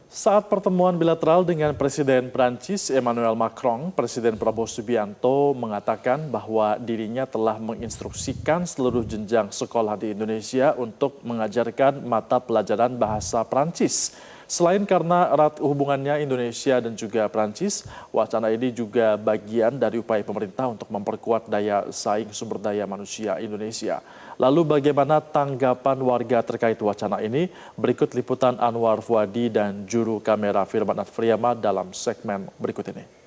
Saat pertemuan bilateral dengan Presiden Prancis Emmanuel Macron, Presiden Prabowo Subianto mengatakan bahwa dirinya telah menginstruksikan seluruh jenjang sekolah di Indonesia untuk mengajarkan mata pelajaran bahasa Prancis. Selain karena erat hubungannya Indonesia dan juga Prancis, wacana ini juga bagian dari upaya pemerintah untuk memperkuat daya saing sumber daya manusia Indonesia. Lalu bagaimana tanggapan warga terkait wacana ini? Berikut liputan Anwar Fuadi dan juru kamera Firman Adfriama dalam segmen berikut ini.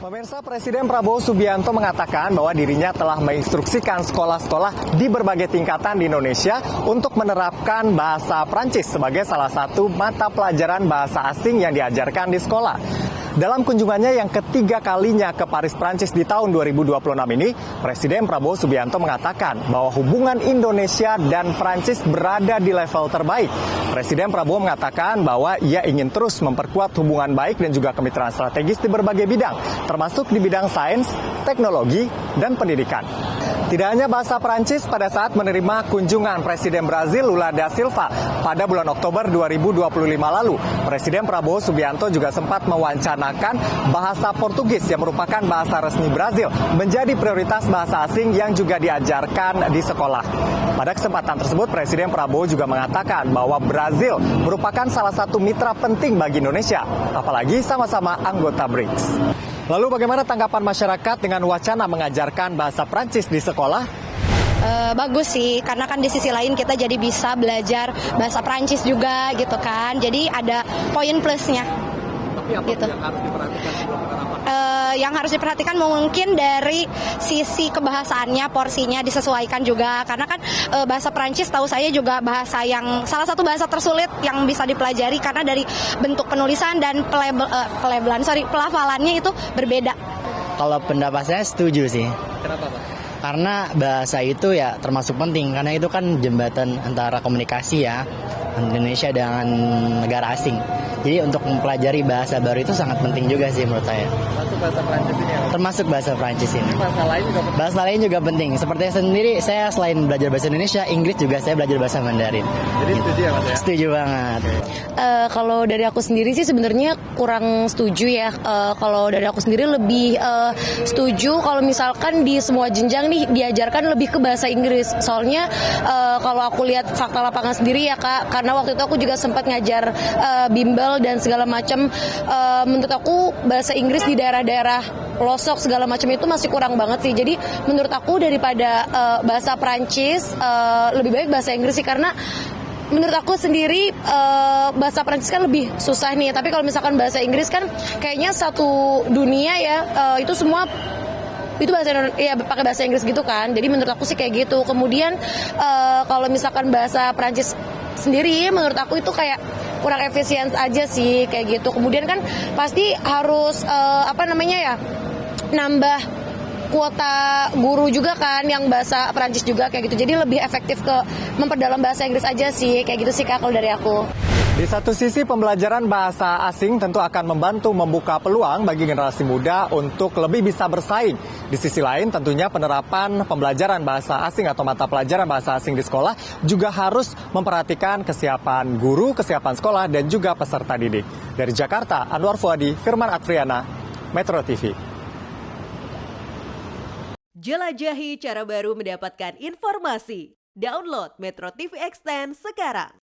Pemirsa, Presiden Prabowo Subianto mengatakan bahwa dirinya telah menginstruksikan sekolah-sekolah di berbagai tingkatan di Indonesia untuk menerapkan bahasa Prancis sebagai salah satu mata pelajaran bahasa asing yang diajarkan di sekolah. Dalam kunjungannya yang ketiga kalinya ke Paris, Prancis di tahun 2026 ini, Presiden Prabowo Subianto mengatakan bahwa hubungan Indonesia dan Prancis berada di level terbaik. Presiden Prabowo mengatakan bahwa ia ingin terus memperkuat hubungan baik dan juga kemitraan strategis di berbagai bidang, termasuk di bidang sains, teknologi, dan pendidikan. Tidak hanya bahasa Prancis, pada saat menerima kunjungan Presiden Brazil Lula da Silva pada bulan Oktober 2025 lalu, Presiden Prabowo Subianto juga sempat mewacanakan bahasa Portugis yang merupakan bahasa resmi Brazil menjadi prioritas bahasa asing yang juga diajarkan di sekolah. Pada kesempatan tersebut, Presiden Prabowo juga mengatakan bahwa Brazil merupakan salah satu mitra penting bagi Indonesia, apalagi sama-sama anggota BRICS. Lalu bagaimana tanggapan masyarakat dengan wacana mengajarkan bahasa Prancis di sekolah? Bagus sih, karena kan di sisi lain kita jadi bisa belajar bahasa Prancis juga gitu kan. Jadi ada poin plusnya. Tapi apa gitu. yang harus diperhatikan sebelum menerapkan? Yang harus diperhatikan mungkin dari sisi kebahasaannya, porsinya disesuaikan juga. Karena kan bahasa Prancis tahu saya juga bahasa yang salah satu bahasa tersulit yang bisa dipelajari karena dari bentuk penulisan dan pelafalannya itu berbeda. Kalau pendapat saya setuju sih. Kenapa, Pak? Karena bahasa itu ya termasuk penting, karena itu kan jembatan antara komunikasi ya Indonesia dengan negara asing. Jadi untuk mempelajari bahasa baru itu sangat penting juga sih menurut saya. Masuk bahasa Prancis ini ya? Termasuk bahasa Prancis ini. Bahasa lain juga penting? Bahasa lain juga penting. Seperti saya sendiri, saya selain belajar bahasa Indonesia, Inggris juga saya belajar bahasa Mandarin. Jadi setuju ya, Mas ya? Setuju banget. Kalau dari aku sendiri sih sebenarnya kurang setuju ya. Kalau dari aku sendiri lebih setuju kalau misalkan di semua jenjang nih diajarkan lebih ke bahasa Inggris. Soalnya kalau aku lihat fakta lapangan sendiri ya Kak, karena waktu itu aku juga sempat ngajar bimbel dan segala macam. Menurut aku bahasa Inggris di daerah-daerah pelosok segala macam itu masih kurang banget sih. Jadi menurut aku daripada bahasa Prancis lebih baik bahasa Inggris sih, karena menurut aku sendiri bahasa Prancis kan lebih susah nih. Tapi kalau misalkan bahasa Inggris kan kayaknya satu dunia ya, itu semua itu bahasa ya pakai bahasa Inggris gitu kan. Jadi menurut aku sih kayak gitu. Kemudian kalau misalkan bahasa Prancis sendiri menurut aku itu kayak kurang efisien aja sih kayak gitu. Kemudian kan pasti harus nambah kuota guru juga kan yang bahasa Prancis juga kayak gitu. Jadi lebih efektif ke memperdalam bahasa Inggris aja sih kayak gitu sih Kak kalau dari aku. Di satu sisi, pembelajaran bahasa asing tentu akan membantu membuka peluang bagi generasi muda untuk lebih bisa bersaing. Di sisi lain, tentunya penerapan pembelajaran bahasa asing atau mata pelajaran bahasa asing di sekolah juga harus memperhatikan kesiapan guru, kesiapan sekolah, dan juga peserta didik. Dari Jakarta, Anwar Fuadi, Firman Adfriana, Metro TV. Jelajahi cara baru mendapatkan informasi. Download Metro TV Extend sekarang.